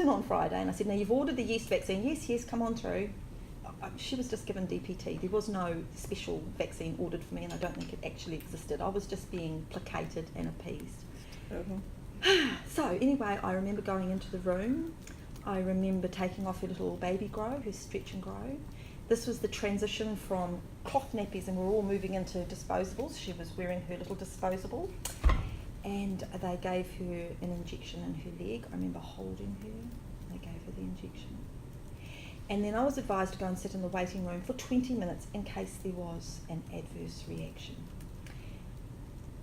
on Friday, and I said, now you've ordered the yeast vaccine. Yes, come on through. She was just given DPT. There was no special vaccine ordered for me, and I don't think it actually existed. I was just being placated and appeased. So anyway, I remember going into the room. I remember taking off her little baby grow, her stretch and grow. This was the transition from cloth nappies, and we're all moving into disposables. She was wearing her little disposable, and they gave her an injection in her leg. I remember holding her. They gave her the injection. And then I was advised to go and sit in the waiting room for 20 minutes in case there was an adverse reaction.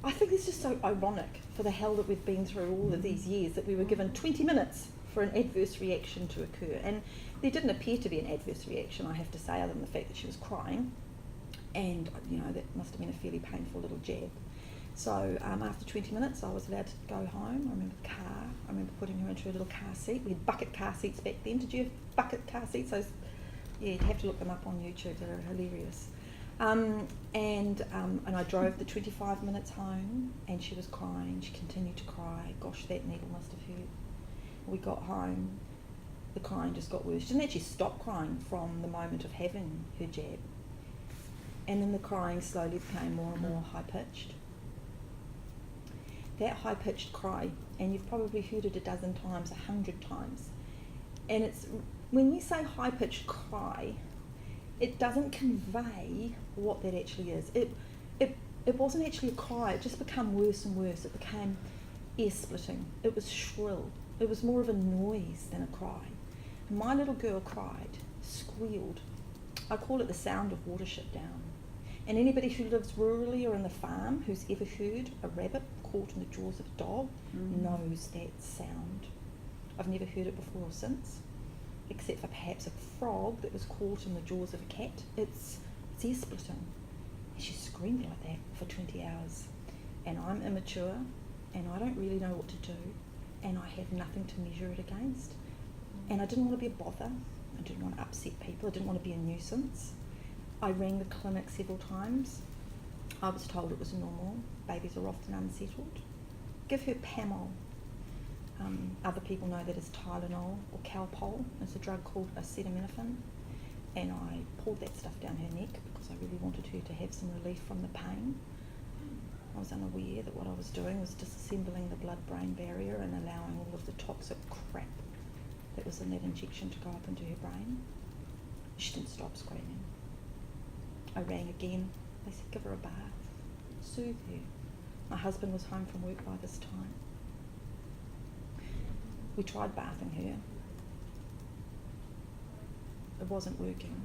I think it's just so ironic for the hell that we've been through all of these years that we were given 20 minutes for an adverse reaction to occur. And there didn't appear to be an adverse reaction, I have to say, other than the fact that she was crying. And, that must have been a fairly painful little jab. So after 20 minutes, I was allowed to go home. I remember the car. I remember putting her into a little car seat. We had bucket car seats back then. Did you have bucket car seats? Those, yeah, you'd have to look them up on YouTube. They're hilarious. And I drove the 25 minutes home, and she was crying. She continued to cry. Gosh, that needle must have hurt. We got home. The crying just got worse. She didn't actually stop crying from the moment of having her jab. And then the crying slowly became more and more high-pitched. That high-pitched cry, and you've probably heard it a dozen times, 100 times. And it's, when we say high-pitched cry, it doesn't convey what that actually is. It wasn't actually a cry, it just became worse and worse. It became ear-splitting. It was shrill. It was more of a noise than a cry. And my little girl cried, squealed. I call it the sound of watership down. And anybody who lives rurally or in the farm who's ever heard a rabbit caught in the jaws of a dog knows that sound. I've never heard it before or since, except for perhaps a frog that was caught in the jaws of a cat. It's ear-splitting. And she screamed like that for 20 hours. And I'm immature, and I don't really know what to do, and I have nothing to measure it against. And I didn't want to be a bother. I didn't want to upset people. I didn't want to be a nuisance. I rang the clinic several times. I was told it was normal. Babies are often unsettled. Give her Pamol. Other people know that as Tylenol or Calpol. It's a drug called acetaminophen. And I poured that stuff down her neck because I really wanted her to have some relief from the pain. I was unaware that what I was doing was disassembling the blood-brain barrier and allowing all of the toxic crap that was in that injection to go up into her brain. She didn't stop screaming. I rang again. They said, give her a bath, soothe her. My husband was home from work by this time. We tried bathing her. It wasn't working.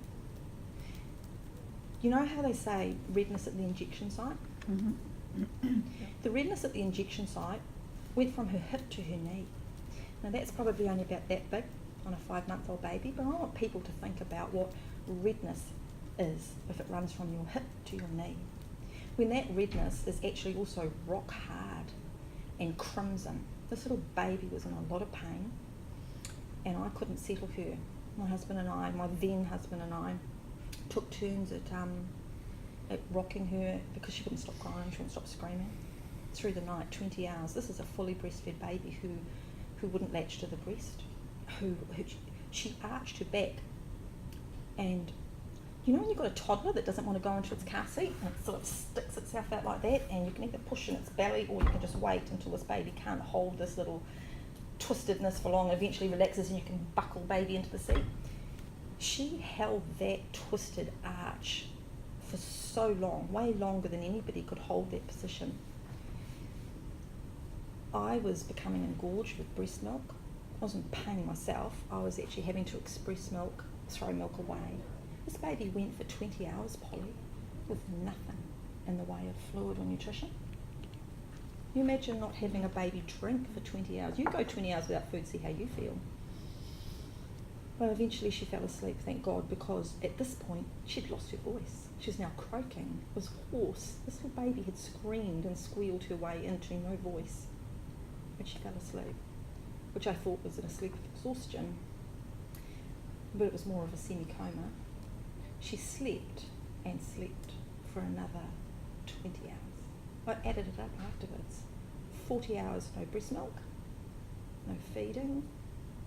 You know how they say redness at the injection site? Mm-hmm. The redness at the injection site went from her hip to her knee. Now that's probably only about that big on a 5-month-old baby, but I want people to think about what redness is if it runs from your hip to your knee. When that redness is actually also rock hard and crimson. This little baby was in a lot of pain, and I couldn't settle her. My husband and I, my then husband and I, took turns at rocking her because she wouldn't stop crying, she wouldn't stop screaming. Through the night, 20 hours. This is a fully breastfed baby who wouldn't latch to the breast. She arched her back, and you know when you've got a toddler that doesn't want to go into its car seat and it sort of sticks itself out like that, and you can either push in its belly or you can just wait until this baby can't hold this little twistedness for long, eventually relaxes and you can buckle baby into the seat. She held that twisted arch for so long, way longer than anybody could hold that position. I was becoming engorged with breast milk. I wasn't paying myself, I was actually having to express milk, throw milk away. This baby went for 20 hours, Polly, with nothing in the way of fluid or nutrition. You imagine not having a baby drink for 20 hours. You go 20 hours without food, see how you feel. Well, eventually she fell asleep, thank God, because at this point she'd lost her voice. She was now croaking. It was hoarse. This little baby had screamed and squealed her way into no voice. But she fell asleep, which I thought was an sleep of exhaustion, but it was more of a semi-coma. She slept and slept for another 20 hours. I added it up afterwards. 40 hours no breast milk, no feeding,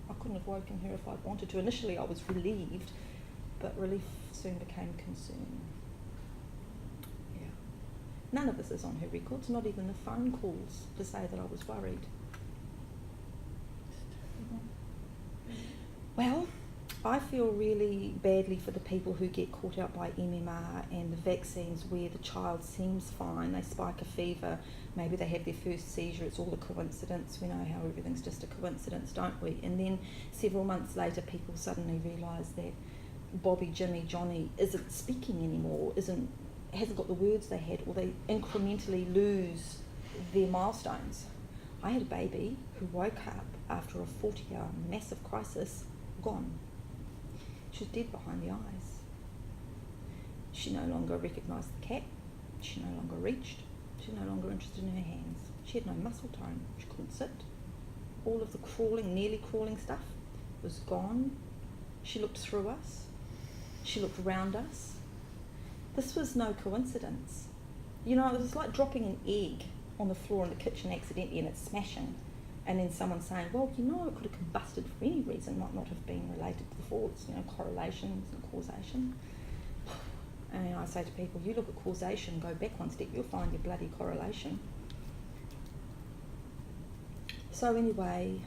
I couldn't have woken her if I'd wanted to. Initially I was relieved, but relief soon became concern. Yeah. None of this is on her records, not even the phone calls to say that I was worried. Well, I feel really badly for the people who get caught out by MMR and the vaccines where the child seems fine, they spike a fever, maybe they have their first seizure, it's all a coincidence. We know how everything's just a coincidence, don't we? And then several months later people suddenly realise that Bobby, Jimmy, Johnny isn't speaking anymore, hasn't got the words they had, or they incrementally lose their milestones. I had a baby who woke up after a 40-hour massive crisis, gone. She was dead behind the eyes. She no longer recognised the cat. She no longer reached. She was no longer interested in her hands. She had no muscle tone. She couldn't sit. All of the crawling, nearly crawling stuff was gone. She looked through us. She looked around us. This was no coincidence. You know, it was like dropping an egg on the floor in the kitchen accidentally and it's smashing. And then someone saying, well, you know, it could have combusted for any reason, might not have been related to the faults, you know, correlations and causation. And I say to people, you look at causation, go back one step, you'll find your bloody correlation. So anyway,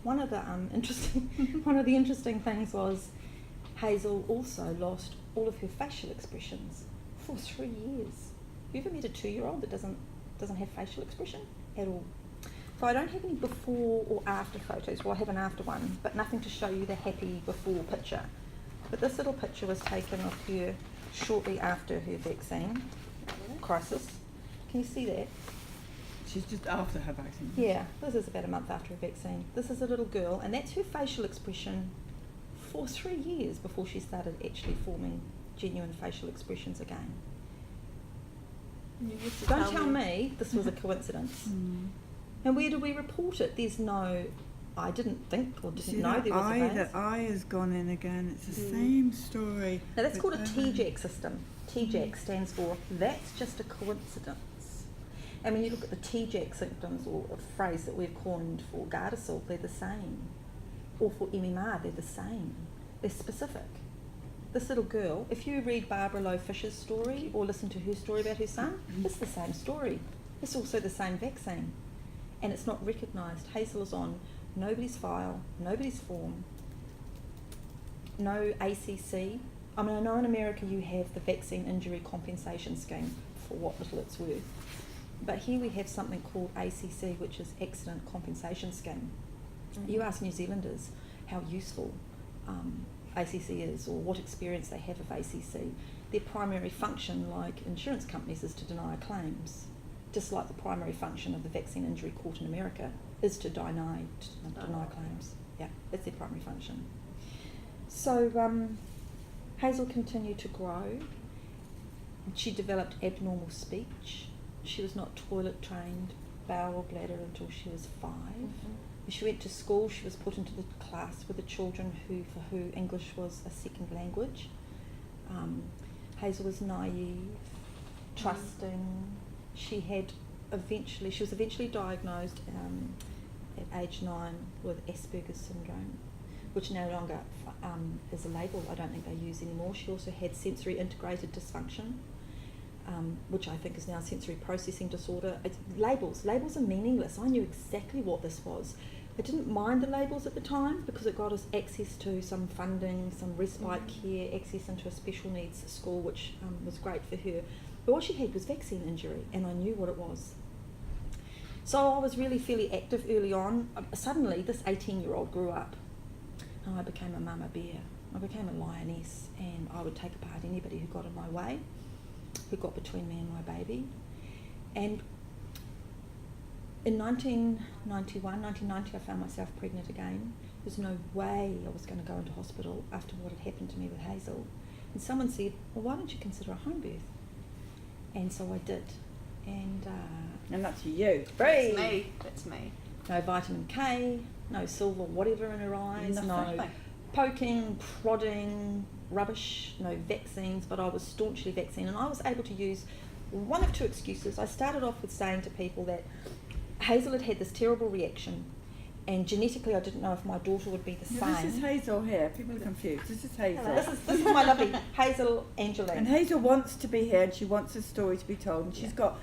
one of the interesting things was Hazel also lost all of her facial expressions for 3 years. Have you ever met a 2-year-old that doesn't have facial expression at all? So I don't have any before or after photos. Well, I have an after one, but nothing to show you the happy before picture. But this little picture was taken of her shortly after her vaccine crisis. Can you see that? She's just after her vaccine. Yeah, this is about a month after her vaccine. This is a little girl, and that's her facial expression for 3 years before she started actually forming genuine facial expressions again. Don't tell me this was a coincidence. And where do we report it? There's no, I didn't think or didn't know there was a vase. That eye has gone in again. It's the same story. Now that's called a TJAC system. TJAC stands for that's just a coincidence. And when you look at the TJAC symptoms, or a phrase that we've coined for Gardasil, they're the same. Or for MMR, they're the same. They're specific. This little girl, if you read Barbara Lowe Fisher's story or listen to her story about her son, it's the same story. It's also the same vaccine. And it's not recognised. Hazel is on nobody's file, nobody's form, no ACC. I mean, I know in America you have the Vaccine Injury Compensation Scheme for what little it's worth. But here we have something called ACC, which is Accident Compensation Scheme. You ask New Zealanders how useful ACC is or what experience they have of ACC. Their primary function, like insurance companies, is to deny claims. Just like the primary function of the Vaccine Injury Court in America is to deny claims. Yeah, that's their primary function. So Hazel continued to grow. She developed abnormal speech. She was not toilet trained, bowel or bladder until she was 5. When she went to school, she was put into the class with the children for who English was a second language. Hazel was naive, trusting. She was eventually diagnosed at age 9 with Asperger's syndrome, which no longer is a label I don't think they use anymore. She also had sensory integrated dysfunction, which I think is now sensory processing disorder. Labels are meaningless. I knew exactly what this was. I didn't mind the labels at the time because it got us access to some funding, some respite care, access into a special needs school, which was great for her. But what she had was vaccine injury, and I knew what it was. So I was really fairly active early on. Suddenly, this 18-year-old grew up, and I became a mama bear. I became a lioness, and I would take apart anybody who got in my way, who got between me and my baby. And in 1990, I found myself pregnant again. There's no way I was going to go into hospital after what had happened to me with Hazel. And someone said, well, why don't you consider a home birth? And so I did. And that's you. That's me. No vitamin K, no silver whatever in her eyes, Nothing. no poking, prodding, rubbish, no vaccines, but I was staunchly vaccine. And I was able to use one of two excuses. I started off with saying to people that Hazel had had this terrible reaction and genetically I didn't know if my daughter would be the Now, same. this is Hazel here. People are confused. This is Hazel. This is my lovely Hazel Angeline. And Hazel wants to be here, and she wants a story to be told, and she's got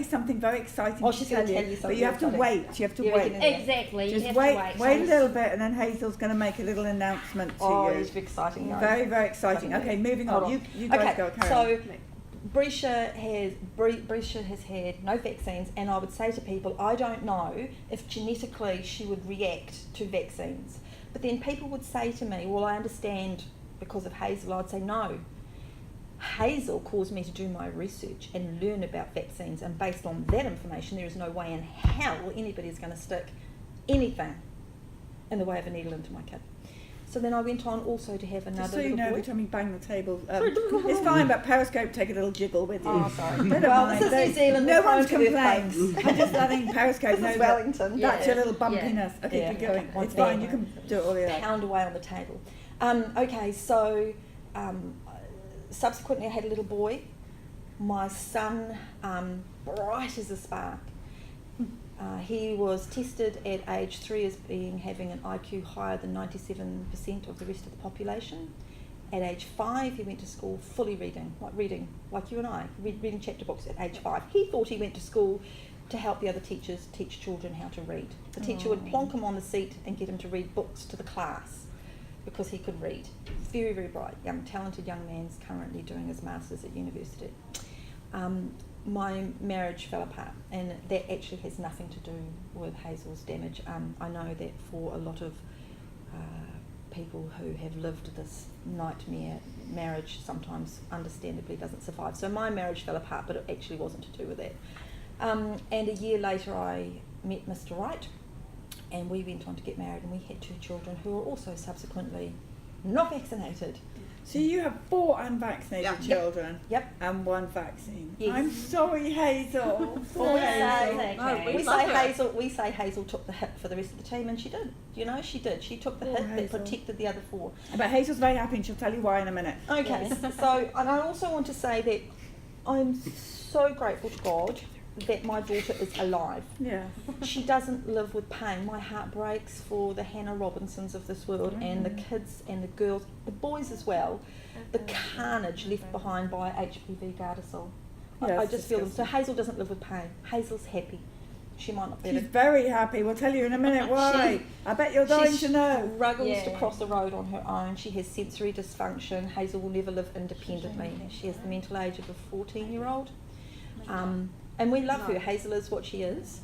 something very exciting Oh, to she's tell gonna you. tell you But something you have to exciting. wait. You have to Yeah, we wait. can- Exactly. Just you have wait to a little bit, and then Hazel's going to make a little announcement to Oh, you. it's exciting. guys. Very, very exciting. Exciting. Okay, moving Hold on. on. You guys Okay, go. Carry so on. Brescia has had no vaccines, and I would say to people, I don't know if genetically she would react to vaccines. But then people would say to me, well, I understand because of Hazel. I'd say no. Hazel caused me to do my research and learn about vaccines, and based on that information, there is no way in hell anybody is going to stick anything in the way of a needle into my kid. So then I went on also to have another Just so you little know, boy. every time you bang the table, it's fine, but Periscope take a little jiggle with you. Oh, sorry. They don't Well, mind. this is New Zealand. No we're prone one's to complained. earthquakes. I'm just letting Periscope This know is that Wellington. that's your little bumpiness. Okay, Yeah. keep going. Okay, It's one fine. thing. You can do it all the other. Pound away on the table. Okay, so subsequently I had a little boy. My son, bright as a spark. He was tested at age 3 as having an IQ higher than 97% of the rest of the population. At age 5, he went to school fully reading like you and I, reading chapter books at age 5. He thought he went to school to help the other teachers teach children how to read. The teacher would plonk him on the seat and get him to read books to the class because he could read. Very, very bright, talented young man's currently doing his masters at university. My marriage fell apart, and that actually has nothing to do with Hazel's damage. I know that for a lot of people who have lived this nightmare, marriage sometimes understandably doesn't survive. So my marriage fell apart, but it actually wasn't to do with that. And a year later I met Mr. Wright, and we went on to get married, and we had 2 children who were also subsequently not vaccinated. So you have 4 unvaccinated Yeah. children Yep. and 1 vaccine. Yes. I'm sorry, Hazel. Poor We Hazel. say, No, we love say her. Hazel took the hit for the rest of the team, and she did. You know, she did. She took the Poor hit that Hazel. protected the other 4. But Hazel's very happy, and she'll tell you why in a minute. Okay, so and I also want to say that I'm so grateful to God that my daughter is alive. Yeah. She doesn't live with pain. My heart breaks for the Hannah Robinsons of this world, and the kids and the girls, the boys as well, the carnage left behind by HPV Gardasil. Yeah, I it's just feel them. So disgusting. Hazel doesn't live with pain. Hazel's happy. She might not be She's able very happy. We'll tell you in a minute why. I bet you're dying she to know. struggles to Yeah. cross the road on her own. She has sensory dysfunction. Hazel will never live independently. She has the mental age of a 14-year-old. And we love her. Hazel is what she is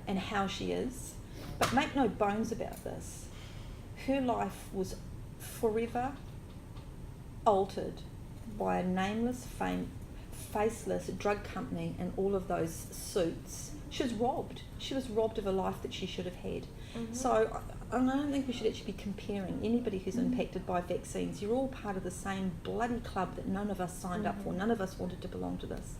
and how she is. But make no bones about this. Her life was forever altered by a nameless, faceless drug company and all of those suits. She was robbed. She was robbed of a life that she should have had. So I don't think we should actually be comparing anybody who's impacted by vaccines. You're all part of the same bloody club that none of us signed up for. None of us wanted to belong to this.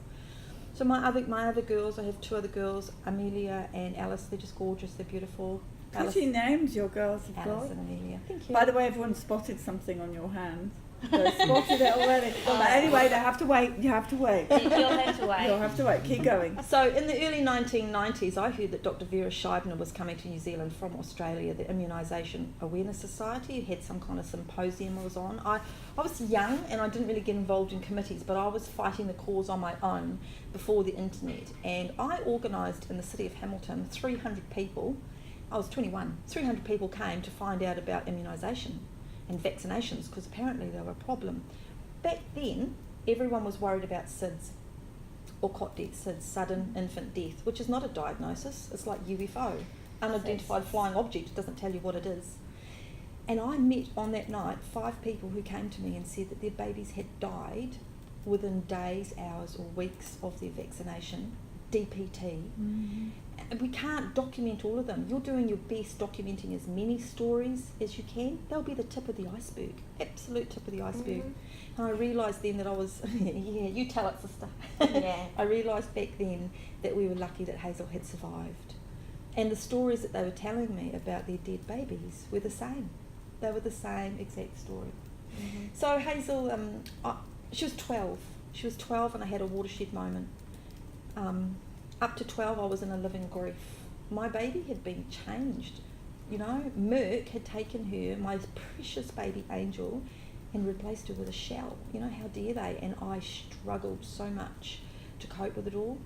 So my other girls, I have 2 other girls, Amelia and Alice. They're just gorgeous. They're beautiful. Pretty names your girls have Alice got. and Amelia. Thank you. By the way, everyone spotted something on your hand. They spotted it already. But anyway, they have to wait. You have to wait. You'll have to wait. You'll have to wait. Keep going. So in the early 1990s, I heard that Dr. Vera Scheibner was coming to New Zealand from Australia. The Immunisation Awareness Society had some kind of symposium I was on. I was young and I didn't really get involved in committees, but I was fighting the cause on my own before the internet. And I organised in the city of Hamilton 300 people. I was 21. 300 people came to find out about immunisation and vaccinations, because apparently they were a problem. Back then, everyone was worried about SIDS, or cot death, SIDS, sudden infant death, which is not a diagnosis. It's like UFO, unidentified flying object. It doesn't tell you what it is. And I met on that night 5 people who came to me and said that their babies had died within days, hours or weeks of their vaccination, DPT. And we can't document all of them. You're doing your best documenting as many stories as you can. They'll be the tip of the iceberg, absolute tip of the iceberg. And I realised then that I was, yeah, you tell it, sister. Yeah. I realised back then that we were lucky that Hazel had survived. And the stories that they were telling me about their dead babies were the same. They were the same exact story. So Hazel, she was 12. She was 12 and I had a watershed moment. Up to 12 I was in a living grief. My baby had been changed you know, Merck had taken her, my precious baby angel, and replaced her with a shell. You know, how dare they? And I struggled so much to cope with it all.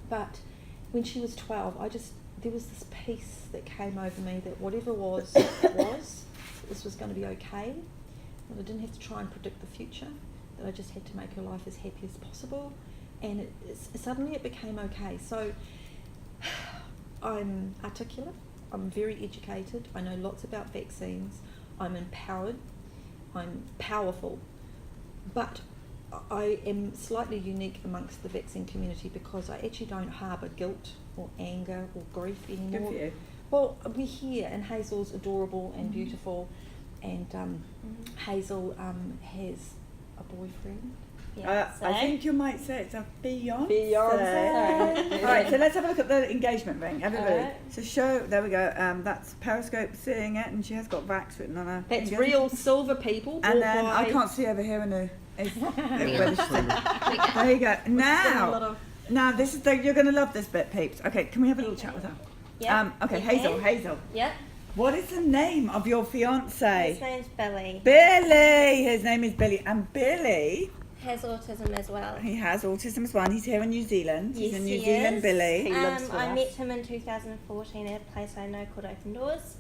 But when she was 12, there was this peace that came over me that whatever was, this was going to be okay. That I didn't have to try and predict the future, that I just had to make her life as happy as possible. And suddenly it became okay. So I'm articulate, I'm very educated, I know lots about vaccines, I'm empowered, I'm powerful, but I am slightly unique amongst the vaccine community because I actually don't harbour guilt or anger or grief anymore. Good for you. Well, we're here, and Hazel's adorable and beautiful, and Hazel has a boyfriend. I think you might say it's a Beyonce. Beyonce. All right, so let's have a look at the engagement ring, everybody. Alright. So show, there we go. That's Periscope seeing it, and she has got Vaxxed written on her. That's fingers. real silver, people. And bought then by- I can't see over here in the. There you go. Spend a lot Now, of- this is you're going to love this bit, peeps. Okay, can we have a little chat with her? Yeah. Okay, you Hazel. can. Hazel. Yep. What is the name of your His fiance? name's Billy. Billy. His name is Billy, and Billy. Has autism as well. He has autism as well, and he's here in New Zealand. He's Yes, in New he Zealand, is. Billy. He lives with I us. met him in 2014 at a place I know called Open Doors,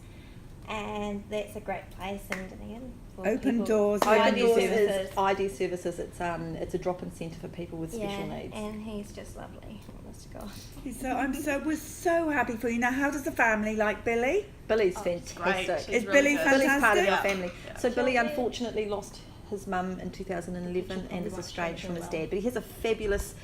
and that's a great place in Dunedin for Open people. Doors. Open ID Doors services. is ID services. It's a drop-in centre for people with special Yeah, needs. and he's just lovely. Honest to God. We're so happy for you. Now, how does the family like Billy? Billy's Oh, it's fantastic. great. She's Is really Billy good. fantastic? Billy's part of Yeah. our family. Yeah. So Billy Sure. unfortunately lost his mum in 2011 and is estranged from his dad, but he has a fabulous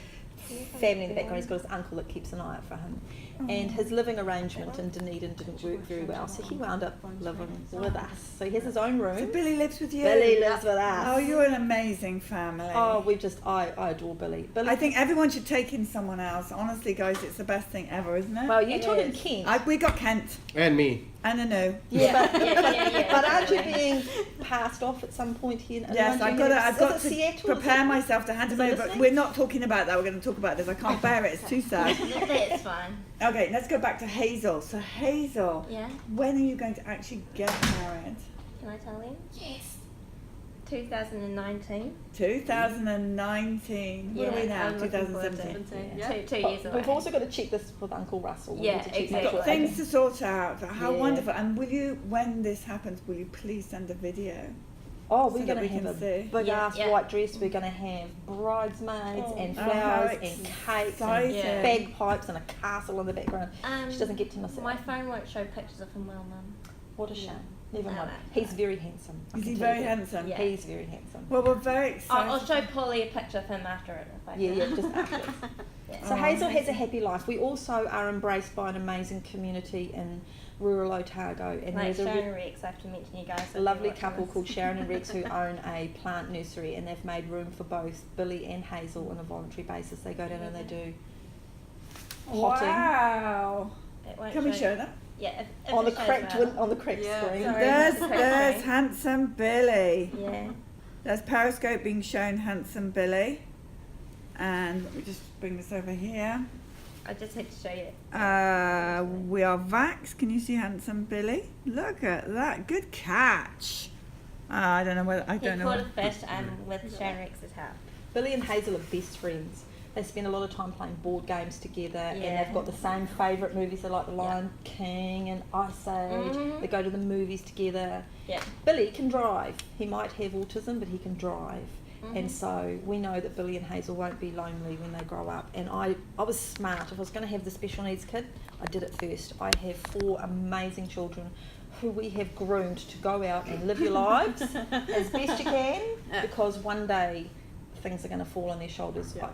family in the background. He's got his uncle that keeps an eye out for him. And his living arrangement in Dunedin didn't work very well, so he wound up living with us. So he has his own So room. Billy lives with you. Billy lives with us. Oh, you're an amazing family. Oh, I adore Billy. Billy. I think everyone should take in someone else. Honestly, guys, it's the best thing ever, isn't it? Well, you It took in is. Kent. We got Kent And me. and Anu. Yeah, but, yeah, but aren't you definitely. being passed off at some point here? Yes, Aren't I've you got gonna- to is it Seattle? prepare myself to hand Is him it over. listening? We're not talking about that. We're going to talk about this. I can't bear it. It's too sad. That's fine. Okay, let's go back to Hazel. So Hazel, Yeah. when are you going to actually get married? Can I tell him? Yes. 2019. 2019. What are we Yeah, now? I'm looking forward to it. 2017. Yeah. Two But years away. we've also got to check this with Uncle Russell. We Yeah, need to check exactly. make Got sure- things to sort out. How Yeah. wonderful! And will you, when this happens, will you please send a video? Oh, so we're that going we to have can a see? big Yeah, ass yeah. white dress. We're going to have bridesmaids and Oh, flowers how and cakes exciting. and bagpipes and a castle in the background. She doesn't get to miss it. My phone won't show pictures of him well, Mum. What a shame. Never No, mind. no. He's very handsome. I Is can he tell very you that. handsome? Yeah. He's very handsome. Well, we're very excited. I'll show Polly a picture of him after it if I Yeah, can. yeah, just afterwards. Yeah. So Oh. Hazel has a happy life. We also are embraced by an amazing community in rural Otago, and Like there's a Sharon and Rex, I have to mention you guys. if a you lovely watch couple this. called Sharon and Rex who own a plant nursery, and they've made room for both Billy and Hazel on a voluntary basis. They go down and they do potting Wow! It won't Can we show them? Yeah, if on the it shows cracked well. on the cracked Yeah. screen. Sorry. There's Okay. handsome Billy. Yeah. There's Periscope being shown handsome Billy. And let me just bring this over here. I just had to show you. We are Vaxxed. Can you see handsome Billy? Look at that. Good catch. I don't know whether I He don't know. caught a whether- fish with Sharon Rex's help. Billy and Hazel are best friends. They spend a lot of time playing board games together, and Yeah. they've got the same favourite movies. They like The Lion King and Ice Age. Mhm. They go to the movies together. Yeah. Billy can drive. He might have autism, but he can drive. And Mhm. so we know that Billy and Hazel won't be lonely when they grow up. And I was smart. If I was going to have the special needs kid, I did it first. I have 4 amazing children who we have groomed to go out and live your lives as best you can, because one day things are going to fall on their shoulders. Yeah.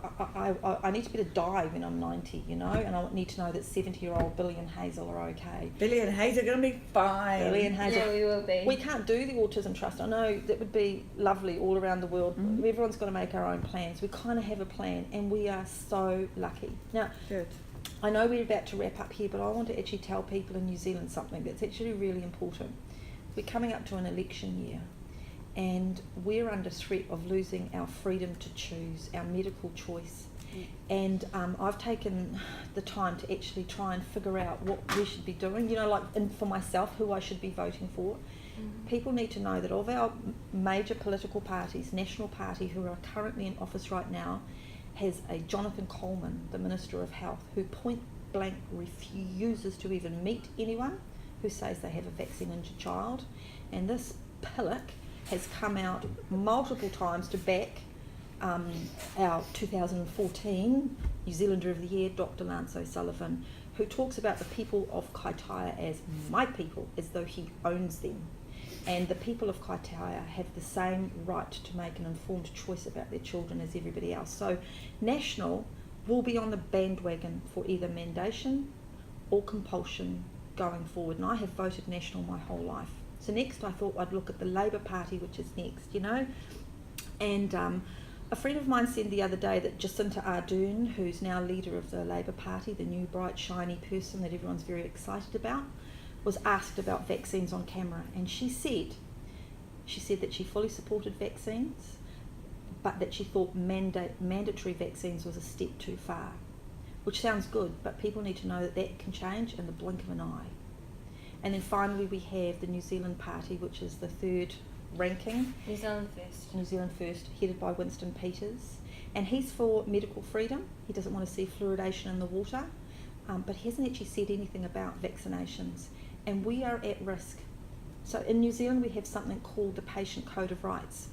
I need to be able to die when I'm 90, you know, and I need to know that 70-year-old Billy and Hazel are okay. Billy and Hazel are going to be fine. Billy and Hazel. Yeah, we will be. We can't do the Autism Trust. I know that would be lovely all around the world. Mhm. Everyone's got to make our own plans. We kind of have a plan, and we are so lucky. Now, Good. I know we're about to wrap up here, but I want to actually tell people in New Zealand something that's actually really important. We're coming up to an election year, and we're under threat of losing our freedom to choose, our medical choice. And I've taken the time to actually try and figure out what we should be doing, you know, like for myself, who I should be voting for. People need to know that of our major political parties, National Party, who are currently in office right now, has a Jonathan Coleman, the Minister of Health, who point blank refuses to even meet anyone who says they have a vaccine-injured child. And this pillock has come out multiple times to back our 2014 New Zealander of the Year, Dr. Lance O'Sullivan, who talks about the people of Kaitaia as my people, as though he owns them. And the people of Kaitaia have the same right to make an informed choice about their children as everybody else. So National will be on the bandwagon for either mandation or compulsion going forward. And I have voted National my whole life. So next I thought I'd look at the Labour Party, which is next, you know. And a friend of mine said the other day that Jacinta Ardern, who's now leader of the Labour Party, the new bright shiny person that everyone's very excited about, was asked about vaccines on camera, and she said that she fully supported vaccines, but that she thought mandatory vaccines was a step too far, which sounds good, but people need to know that that can change in the blink of an eye. And then finally we have the New Zealand Party, which is the third ranking. New Zealand first. New Zealand First, headed by Winston Peters, and he's for medical freedom. He doesn't want to see fluoridation in the water, but he hasn't actually said anything about vaccinations, and we are at risk. So in New Zealand we have something called the Patient Code of Rights,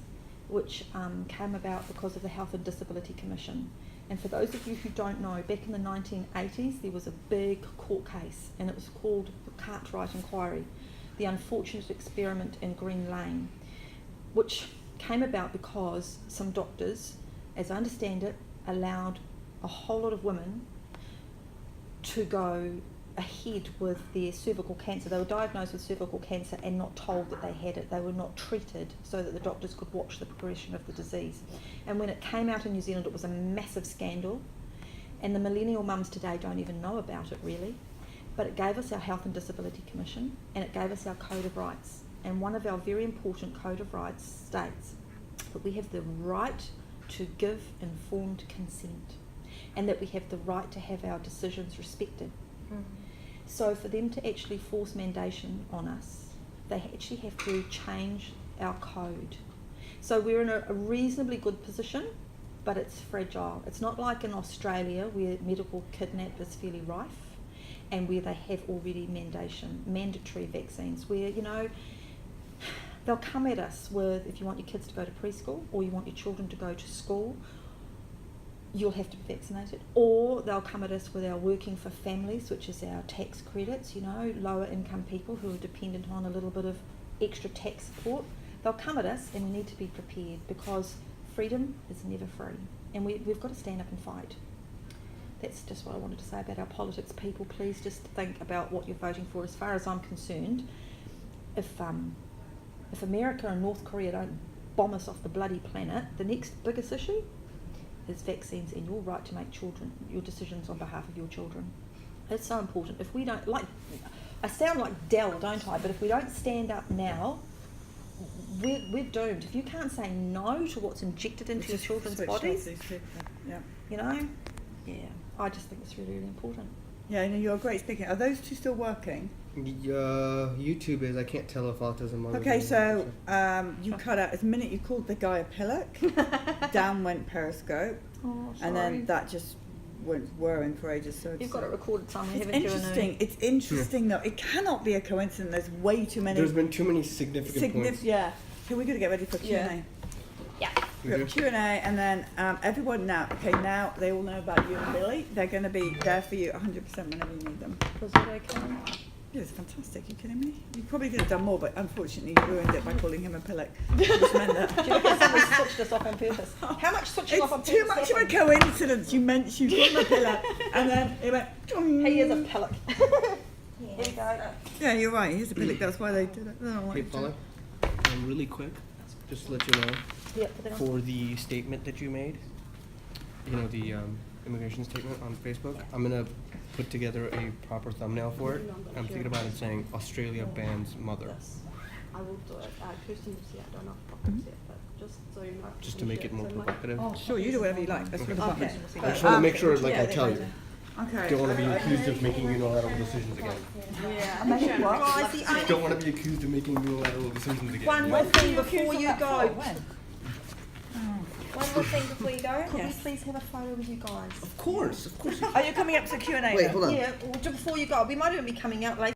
which came about because of the Health and Disability Commission. And for those of you who don't know, back in the 1980s there was a big court case, and it was called the Cartwright Inquiry, the unfortunate experiment in Green Lane, which came about because some doctors, as I understand it, allowed a whole lot of women to go ahead with their cervical cancer. They were diagnosed with cervical cancer and not told that they had it. They were not treated so that the doctors could watch the progression of the disease. And when it came out in New Zealand, it was a massive scandal, and the millennial mums today don't even know about it really. But it gave us our Health and Disability Commission, and it gave us our Code of Rights. And one of our very important Code of Rights states that we have the right to give informed consent, and that we have the right to have our decisions respected. So for them to actually force mandation on us, they actually have to change our code. So we're in a reasonably good position, but it's fragile. It's not like in Australia where medical kidnap is fairly rife, and where they have already mandatory vaccines, where, you know, they'll come at us with, if you want your kids to go to preschool or you want your children to go to school, you'll have to be vaccinated. Or they'll come at us with our working for families, which is our tax credits, you know, lower income people who are dependent on a little bit of extra tax support. They'll come at us, and we need to be prepared, because freedom is never free, and we've got to stand up and fight. That's just what I wanted to say about our politics. People, please just think about what you're voting for. As far as I'm concerned, if America and North Korea don't bomb us off the bloody planet, the next biggest issue is vaccines and your right to make your decisions on behalf of your children. It's so important. If we don't, like, I sound like Dell, don't I? But if we don't stand up now, we're doomed. If you can't say no to what's injected into your children's bodies, you know, yeah, I just think it's really, really important. Yeah, and you're a great speaker. Are those two still working? YouTube is. I can't tell if autism or... Okay, so you cut out, the minute you called the guy a pillock, down went Periscope, Oh, sorry. and then that just went whirring for ages. So You've got it recorded somewhere, it's haven't you? interesting. It's interesting though. It cannot be a coincidence. There's way too many. There's been too many significant points. Yeah. Okay, we're gonna get ready for Q&A. Yeah. Yeah. We've got Q&A, and then everyone now. Okay, now they all know about you and Billy. They're going to be there for you 100% whenever you need them. Was it okay? Yeah, it's fantastic. You kidding me? You probably could have done more, but unfortunately you ruined it by calling him a pillock. Which meant that. Do you reckon somebody switched us off on purpose? How much switching off on It's purpose? too much of a happened? coincidence. You called him a pillock, and then it went. He is a pillock. Yes. There you go. Yeah, you're right. He's a pillock. That's why they did it. I don't know what Hey, you've done. Paula, really quick, just to let you know, Yeah, put that on. for the statement that you made, you know, the immigration statement on Facebook, I'm going to put together a proper thumbnail for it. I'm thinking about it saying Australia bans mother. I will do it. Kirsten will see it. I don't know if I'll see it, but just so you know. Just to make it more provocative. Sure, you do whatever you like. That's for the Okay. public. I just want to make sure, like I tell you, Okay. don't want to be accused of making unilateral decisions again. Yeah. Guys, the only Don't want to be accused of making unilateral decisions again. one more thing before you go. One more thing before you go. Could Yes. we please have a photo with you guys? Of course, of course. Are you coming up to Q&A? Wait, hold on. Yeah, well, just before you go, we might even be coming out later.